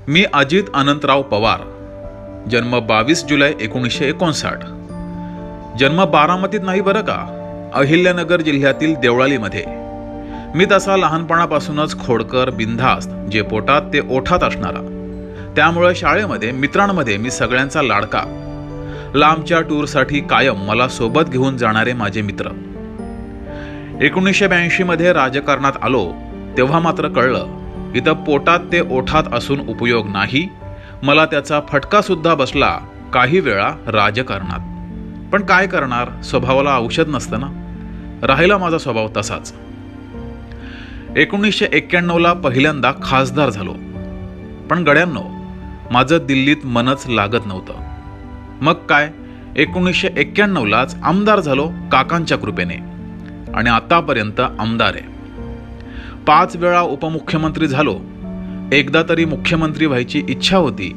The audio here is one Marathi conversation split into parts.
मी अजित अनंतराव पवार, जन्म 22 जुलै 1959, जन्म बारामतीत नाही बरं का, अहिल्यानगर जिल्ह्यातील देवळालीमध्ये. मी तसा लहानपणापासूनच खोडकर, बिनधास्त, जे पोटात ते ओठात असणारा. त्यामुळे शाळेमध्ये मित्रांमध्ये मी सगळ्यांचा लाडका. लांबच्या टूरसाठी कायम मला सोबत घेऊन जाणारे माझे मित्र. 1982 मध्ये राजकारणात आलो तेव्हा मात्र कळलं, इथं पोटात ते ओठात असून उपयोग नाही. मला त्याचा फटका सुद्धा बसला काही वेळा राजकारणात. पण काय करणार, स्वभावाला औषध नसतं ना. राहिला माझा स्वभाव तसाच. 1991ला पहिल्यांदा खासदार झालो. पण गड्यांनो, माझं दिल्लीत मनच लागत नव्हतं. मग काय, 1991लाच आमदार झालो काकांच्या कृपेने, आणि आतापर्यंत आमदार आहे. 5 वेळा उपमुख्यमंत्री झालो. एकदा तरी मुख्यमंत्री व्हायची इच्छा होती,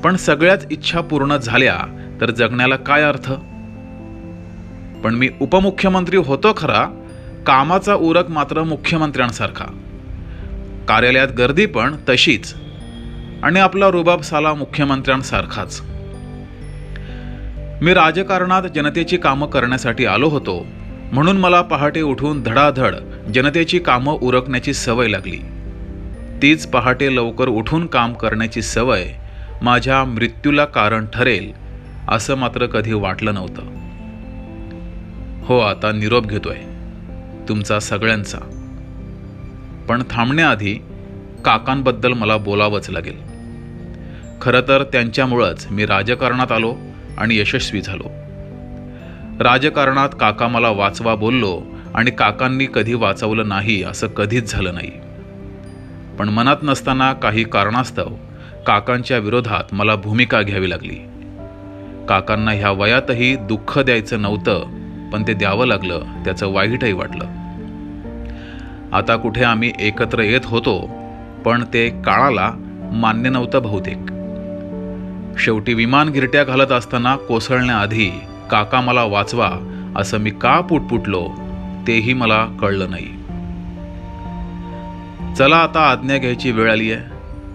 पण सगळ्याच इच्छा पूर्ण झाल्या तर जगण्याला काय अर्थ. पण मी उपमुख्यमंत्री होतो खरा, कामाचा उरक मात्र मुख्यमंत्र्यांसारखा. कार्यालयात गर्दी पण तशीच, आणि आपला रुबाब साला मुख्यमंत्र्यांसारखाच. मी राजकारणात जनतेची कामं करण्यासाठी आलो होतो, म्हणून मला पहाटे उठून धडाधड जनतेची कामं उरकण्याची सवय लागली. तीच पहाटे लवकर उठून काम करण्याची सवय माझ्या मृत्यूला कारण ठरेल असं मात्र कधी वाटलं नव्हतं. हो, आता निरोप घेतोय तुमचा सगळ्यांचा. पण थांबण्याआधी काकांबद्दल मला बोलावंच लागेल. खरं तर त्यांच्यामुळंच मी राजकारणात आलो आणि यशस्वी झालो. राजकारणात काका मला वाचवा बोललो, आणि काकांनी कधी वाचवलं नाही असं कधीच झालं नाही. पण मनात नसताना काही कारणास्तव काकांच्या विरोधात मला भूमिका घ्यावी लागली. काकांना ह्या वयातही दुःख द्यायचं नव्हतं, पण ते द्यावं लागलं. त्याचं वाईटही वाटलं. आता कुठे आम्ही एकत्र येत होतो, पण ते काळाला मान्य नव्हतं बहुतेक. शेवटी विमान गिरट्या घालत असताना कोसळण्याआधी काका मला वाचवा असं मी का पुटपुटलो तेही मला कळलं नाही. चला, आता आज्ञा घ्यायची वेळ आली आहे.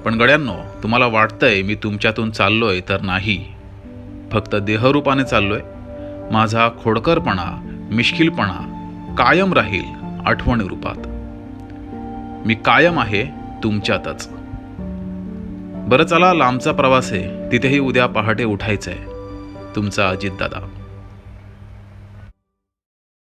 पण गड्यांनो, तुम्हाला वाटतंय मी तुमच्यातून चाललोय, तर नाही. फक्त देहरूपाने चाललोय. माझा खोडकरपणा, मिश्किलपणा कायम राहील आठवणी रूपात. मी कायम आहे तुमच्यातच. बरं, चला, लांबचा प्रवास आहे, तिथेही उद्या पहाटे उठायचंय. तुमचा अजित दादा.